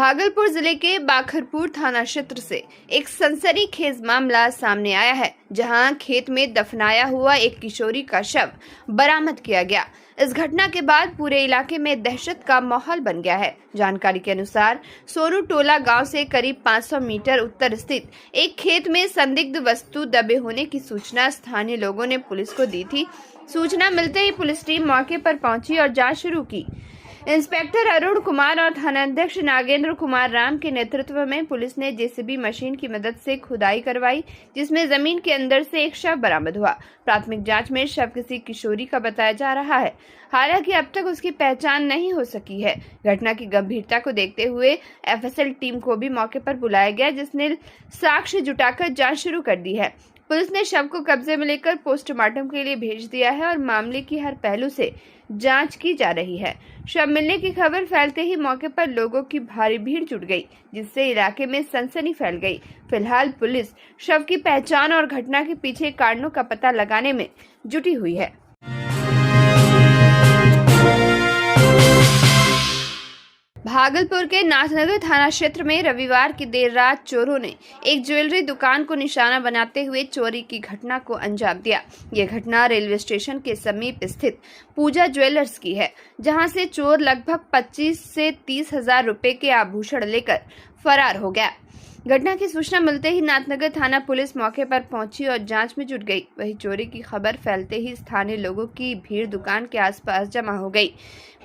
भागलपुर जिले के बाखरपुर थाना क्षेत्र से एक सनसनीखेज मामला सामने आया है, जहां खेत में दफनाया हुआ एक किशोरी का शव बरामद किया गया। इस घटना के बाद पूरे इलाके में दहशत का माहौल बन गया है। जानकारी के अनुसार सोनू टोला गांव से करीब 500 मीटर उत्तर स्थित एक खेत में संदिग्ध वस्तु दबे होने की सूचना स्थानीय लोगों ने पुलिस को दी थी। सूचना मिलते ही पुलिस टीम मौके पर पहुंची और जांच शुरू की। इंस्पेक्टर अरुण कुमार और थानाध्यक्ष नागेंद्र कुमार राम के नेतृत्व में पुलिस ने जेसीबी मशीन की मदद से खुदाई करवाई, जिसमें जमीन के अंदर से एक शव बरामद हुआ। प्राथमिक जांच में शव किसी किशोरी का बताया जा रहा है। हालांकि अब तक उसकी पहचान नहीं हो सकी है। घटना की गंभीरता को देखते हुए एफएसएल टीम को भी मौके पर बुलाया गया, जिसने साक्ष्य जुटाकर जाँच शुरू कर दी है। पुलिस ने शव को कब्जे में लेकर पोस्टमार्टम के लिए भेज दिया है और मामले की हर पहलू से जांच की जा रही है। शव मिलने की खबर फैलते ही मौके पर लोगों की भारी भीड़ जुट गई, जिससे इलाके में सनसनी फैल गई। फिलहाल पुलिस शव की पहचान और घटना के पीछे कारणों का पता लगाने में जुटी हुई है। भागलपुर के नाथनगर थाना क्षेत्र में रविवार की देर रात चोरों ने एक ज्वेलरी दुकान को निशाना बनाते हुए चोरी की घटना को अंजाम दिया। यह घटना रेलवे स्टेशन के समीप स्थित पूजा ज्वेलर्स की है, जहां से चोर लगभग 25 से 30 हजार रुपए के आभूषण लेकर फरार हो गया। घटना की सूचना मिलते ही नाथनगर थाना पुलिस मौके पर पहुंची और जांच में जुट गई। वहीं चोरी की खबर फैलते ही स्थानीय लोगों की भीड़ दुकान के आसपास जमा हो गई।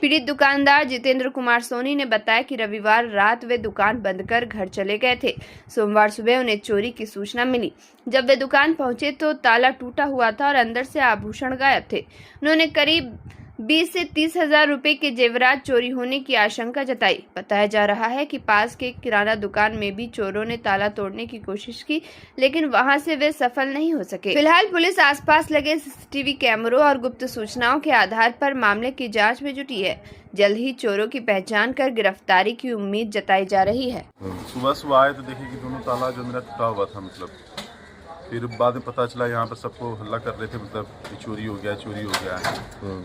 पीड़ित दुकानदार जितेंद्र कुमार सोनी ने बताया कि रविवार रात वे दुकान बंद कर घर चले गए थे। सोमवार सुबह उन्हें चोरी की सूचना मिली। जब वे दुकान पहुंचे तो ताला टूटा हुआ था और अंदर से आभूषण गायब थे। उन्होंने करीब 20 से 30 हजार रुपए के जेवरात चोरी होने की आशंका जताई। बताया जा रहा है कि पास के किराना दुकान में भी चोरों ने ताला तोड़ने की कोशिश की, लेकिन वहां से वे सफल नहीं हो सके। फिलहाल पुलिस आसपास लगे सीसीटीवी कैमरों और गुप्त सूचनाओं के आधार पर मामले की जांच में जुटी है। जल्द ही चोरों की पहचान कर गिरफ्तारी की उम्मीद जताई जा रही है। सुबह आए तो देखे कि दोनों ताला जो मेरा टूटा हुआ था, फिर बाद में पता चला यहाँ पर सबको हल्ला कर रहे थे, चोरी हो गया है।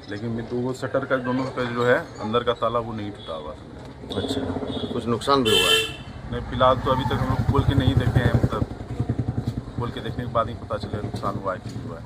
लेकिन दो शटर का दोनों का जो है अंदर का ताला वो नहीं टूटा हुआ था। अच्छा, कुछ नुकसान भी हुआ है? नहीं, फिलहाल तो अभी तक हम लोग खोल के नहीं देखे हैं। खोल के देखने के बाद ही पता चले नुकसान हुआ है कि नहीं हुआ है।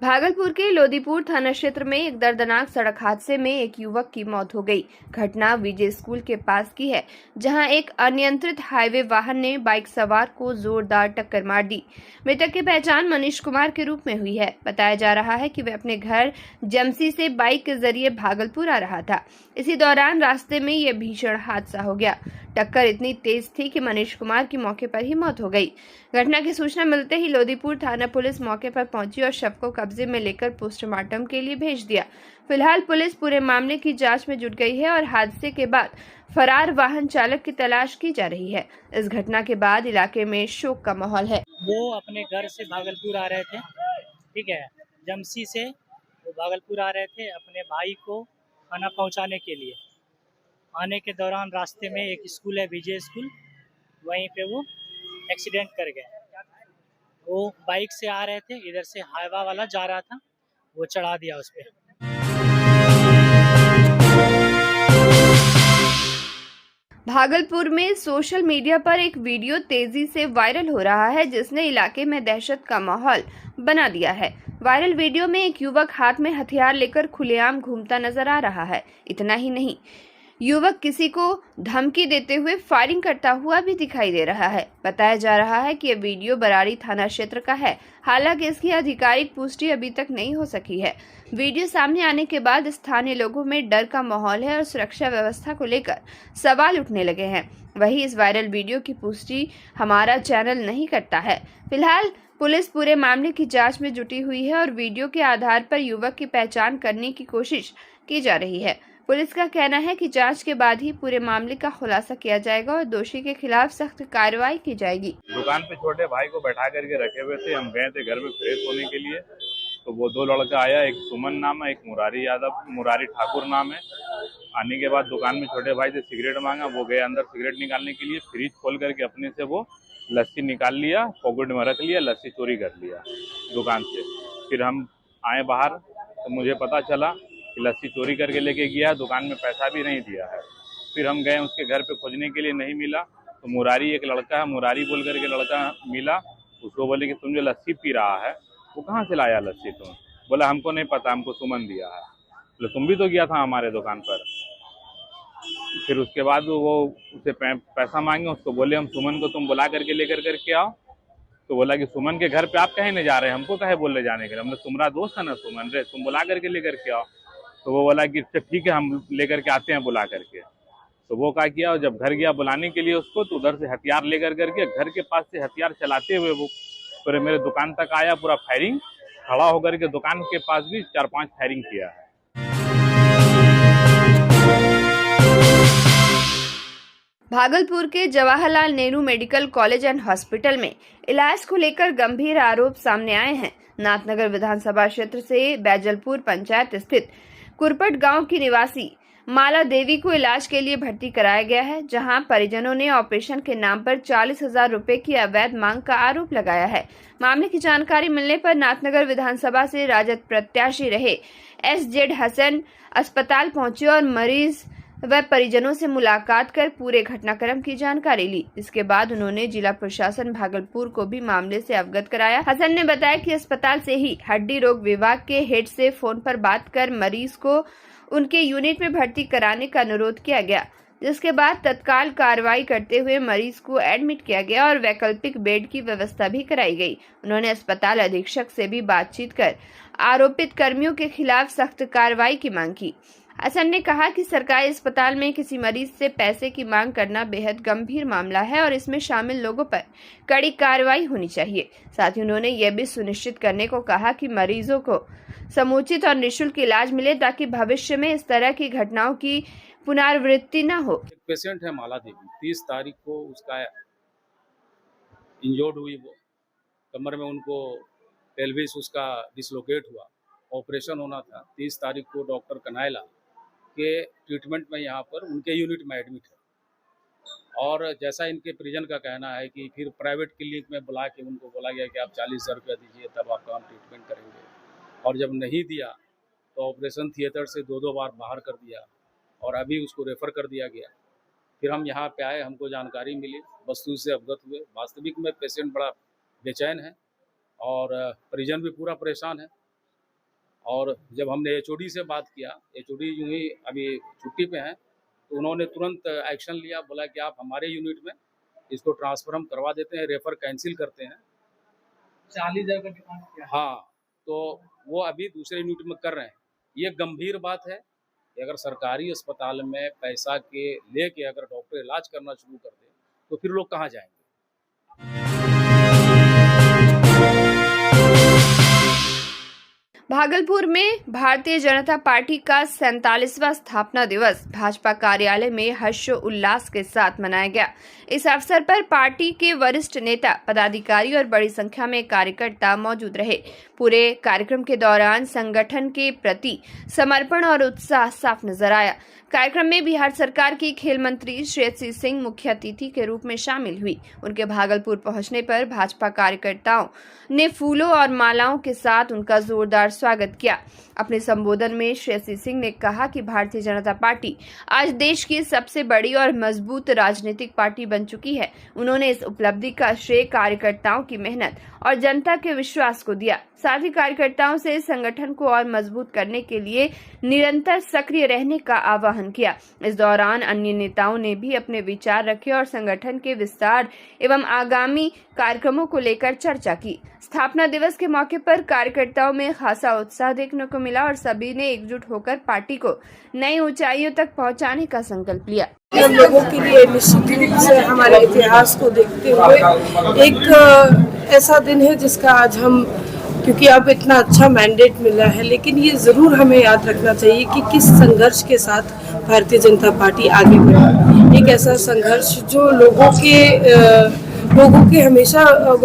भागलपुर के लोदीपुर थाना क्षेत्र में एक दर्दनाक सड़क हादसे में एक युवक की मौत हो गई। घटना विजय स्कूल के पास की है, जहां एक अनियंत्रित हाईवे वाहन ने बाइक सवार को जोरदार टक्कर मार दी। मृतक की पहचान मनीष कुमार के रूप में हुई है। बताया जा रहा है कि वह अपने घर जमसी से बाइक के जरिए भागलपुर आ रहा था। इसी दौरान रास्ते में यह भीषण हादसा हो गया। टक्कर इतनी तेज थी कि मनीष कुमार की मौके पर ही मौत हो गई। घटना की सूचना मिलते ही लोदीपुर थाना पुलिस मौके पर पहुंची और शव को कब्जे में लेकर पोस्टमार्टम के लिए भेज दिया। फिलहाल पुलिस पूरे मामले की जांच में जुट गई है और हादसे के बाद फरार वाहन चालक की तलाश की जा रही है। इस घटना के बाद इलाके में शोक का माहौल है। वो अपने घर से भागलपुर आ रहे थे, ठीक है, जमसी से वो भागलपुर आ रहे थे अपने भाई को खाना पहुंचाने के लिए। आने के दौरान रास्ते में एक स्कूल है, विजय स्कूल, वहीं पे वो एक्सीडेंट कर गए। वो बाइक से आ रहे थे, इधर से हाईवा वाला जा रहा था, वो चढ़ा दिया उस पे। भागलपुर में सोशल मीडिया पर एक वीडियो तेजी से वायरल हो रहा है, जिसने इलाके में दहशत का माहौल बना दिया है। वायरल वीडियो में एक युवक हाथ में हथियार लेकर खुलेआम घूमता नजर आ रहा है। इतना ही नहीं, युवक किसी को धमकी देते हुए फायरिंग करता हुआ भी दिखाई दे रहा है। बताया जा रहा है कि यह वीडियो बराड़ी थाना क्षेत्र का है। हालांकि इसकी आधिकारिक पुष्टि अभी तक नहीं हो सकी है। वीडियो सामने आने के बाद स्थानीय लोगों में डर का माहौल है और सुरक्षा व्यवस्था को लेकर सवाल उठने लगे हैं। वहीं इस वायरल वीडियो की पुष्टि हमारा चैनल नहीं करता है। फिलहाल पुलिस पूरे मामले की जांच में जुटी हुई है और वीडियो के आधार पर युवक की पहचान करने की कोशिश की जा रही है। पुलिस का कहना है कि जांच के बाद ही पूरे मामले का खुलासा किया जाएगा और दोषी के खिलाफ सख्त कार्रवाई की जाएगी। दुकान पे छोटे भाई को बैठा करके रखे हुए थे। हम गए थे घर में फ्रेश होने के लिए, तो वो दो लड़का आया, एक सुमन नाम है, एक मुरारी ठाकुर नाम है। आने के बाद दुकान में छोटे भाई से सिगरेट मांगा, वो गए अंदर सिगरेट निकालने के लिए। फ्रिज खोल करके अपने से वो लस्सी निकाल लिया, पॉकेट में रख लिया, लस्सी चोरी कर लिया दुकान से। फिर हम आए बाहर तो मुझे पता चला कि लस्सी चोरी करके लेके गया, दुकान में पैसा भी नहीं दिया है। फिर हम गए उसके घर पे खोजने के लिए, नहीं मिला। तो मुरारी एक लड़का है, मुरारी बोल करके लड़का मिला। उसको बोले कि तुम जो लस्सी पी रहा है वो कहाँ से लाया लस्सी तुम? बोला हमको नहीं पता, हमको सुमन दिया है। बोले तुम भी तो गया था हमारे दुकान पर। फिर उसके बाद वो उसे पैसा मांगे, उसको बोले हम सुमन को तुम बुला करके लेकर करके आओ। तो बोला कि सुमन के घर पे आप कहीं नहीं जा रहे, हमको कहे बोले जाने के लिए? हमने तुम्हारा दोस्त है ना सुमन रे, तुम बुला करके लेकर के आओ। तो वो बोला कि ठीक है हम लेकर के आते हैं बुला करके। तो वो क्या किया, जब घर गया बुलाने के लिए उसको, तो उधर से हथियार लेकर करके घर के पास से हथियार चलाते हुए वो पूरे मेरे दुकान तक आया, पूरा फायरिंग, खड़ा होकर के दुकान के पास भी 4-5 फायरिंग किया है। भागलपुर के Jawaharlal Nehru medical college and hospital में इलाज को लेकर गंभीर आरोप सामने आए हैं। नाथनगर विधानसभा क्षेत्र से बैजलपुर पंचायत स्थित कुरपट गांव की निवासी माला देवी को इलाज के लिए भर्ती कराया गया है, जहां परिजनों ने ऑपरेशन के नाम पर 40,000 रुपए की अवैध मांग का आरोप लगाया है। मामले की जानकारी मिलने पर नाथनगर विधानसभा से राजद प्रत्याशी रहे SZ हसन अस्पताल पहुंचे और मरीज व परिजनों से मुलाकात कर पूरे घटनाक्रम की जानकारी ली। इसके बाद उन्होंने जिला प्रशासन भागलपुर को भी मामले से अवगत कराया। हसन ने बताया कि अस्पताल से ही हड्डी रोग विभाग के हेड से फोन पर बात कर मरीज को उनके यूनिट में भर्ती कराने का अनुरोध किया गया, जिसके बाद तत्काल कार्रवाई करते हुए मरीज को एडमिट किया गया और वैकल्पिक बेड की व्यवस्था भी कराई गई। उन्होंने अस्पताल अधीक्षक से भी बातचीत कर आरोपित कर्मियों के खिलाफ सख्त कार्रवाई की मांग की। हसन ने कहा कि सरकारी अस्पताल में किसी मरीज से पैसे की मांग करना बेहद गंभीर मामला है और इसमें शामिल लोगों पर कड़ी कार्रवाई होनी चाहिए। साथ ही उन्होंने यह भी सुनिश्चित करने को कहा कि मरीजों को समुचित और निःशुल्क इलाज मिले, ताकि भविष्य में इस तरह की घटनाओं की पुनरावृत्ति न हो। एक पेशेंट है माला देवी, 30 तारीख को उसका इंजर्ड हुई, वो कमर में उनको पेल्विस उसका डिसलोकेट हुआ, ऑपरेशन होना था। 30 तारीख को डॉक्टर कनायला के ट्रीटमेंट में यहाँ पर उनके यूनिट में एडमिट है। और जैसा इनके परिजन का कहना है कि फिर प्राइवेट क्लिनिक में बुला के उनको बोला गया कि आप 40,000 रुपया दीजिए तब आपका हम ट्रीटमेंट करेंगे, और जब नहीं दिया तो ऑपरेशन थिएटर से 2-2 बार बाहर कर दिया और अभी उसको रेफ़र कर दिया गया। फिर हम यहाँ पे आए, हमको जानकारी मिली, वस्तु से अवगत हुए। वास्तविक में पेशेंट बड़ा बेचैन है और परिजन भी पूरा परेशान है। और जब हमने HOD से बात किया, HOD यूँ ही अभी छुट्टी पे हैं, तो उन्होंने तुरंत एक्शन लिया, बोला कि आप हमारे यूनिट में इसको ट्रांसफ़र हम करवा देते हैं, रेफ़र कैंसिल करते हैं। 40,000 का डिमांड किया। हाँ, तो वो अभी दूसरे यूनिट में कर रहे हैं। ये गंभीर बात है कि अगर सरकारी अस्पताल में पैसा के लेके अगर डॉक्टर इलाज करना शुरू कर दे तो फिर लोग कहाँ जाएंगे। भागलपुर में भारतीय जनता पार्टी का 47वां स्थापना दिवस भाजपा कार्यालय में हर्षोल्लास के साथ मनाया गया। इस अवसर पर पार्टी के वरिष्ठ नेता, पदाधिकारी और बड़ी संख्या में कार्यकर्ता मौजूद रहे। पूरे कार्यक्रम के दौरान संगठन के प्रति समर्पण और उत्साह साफ नजर आया। कार्यक्रम में बिहार सरकार की खेल मंत्री श्रेयसी सिंह मुख्य अतिथि के रूप में शामिल हुई। उनके भागलपुर पहुंचने पर भाजपा कार्यकर्ताओं ने फूलों और मालाओं के साथ उनका जोरदार स्वागत किया। अपने संबोधन में श्रेयसी सिंह ने कहा कि भारतीय जनता पार्टी आज देश की सबसे बड़ी और मजबूत राजनीतिक पार्टी बन चुकी है। उन्होंने इस उपलब्धि का श्रेय कार्यकर्ताओं की मेहनत और जनता के विश्वास को दिया। साथ ही कार्यकर्ताओं से संगठन को और मजबूत करने के लिए निरंतर सक्रिय रहने का आह्वान किया। इस दौरान अन्य नेताओं ने भी अपने विचार रखे और संगठन के विस्तार एवं आगामी कार्यक्रमों को लेकर चर्चा की। स्थापना दिवस के मौके पर कार्यकर्ताओं में खासा उत्साह देखने को मिला और सभी ने एकजुट होकर पार्टी को नई ऊंचाइयों तक पहुंचाने का संकल्प लिया। हम लोगों के लिए निश्चित रूप से हमारे इतिहास को देखते हुए एक ऐसा दिन है जिसका आज हम, क्योंकि अब इतना अच्छा मैंडेट मिला है, लेकिन ये ज़रूर हमें याद रखना चाहिए कि किस संघर्ष के साथ भारतीय जनता पार्टी आगे बढ़ी। एक ऐसा संघर्ष जो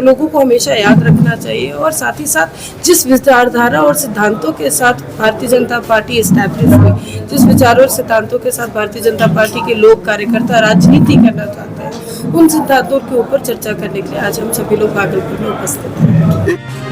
लोगों को हमेशा याद रखना चाहिए, और साथ ही साथ जिस विचारधारा और सिद्धांतों के साथ भारतीय जनता पार्टी एस्टैब्लिश हुई, जिस विचारों और सिद्धांतों के साथ भारतीय जनता पार्टी के लोग कार्यकर्ता राजनीति करना चाहते हैं, उन सिद्धांतों के ऊपर चर्चा करने के लिए आज हम सभी लोग भागलपुर में उपस्थित हैं।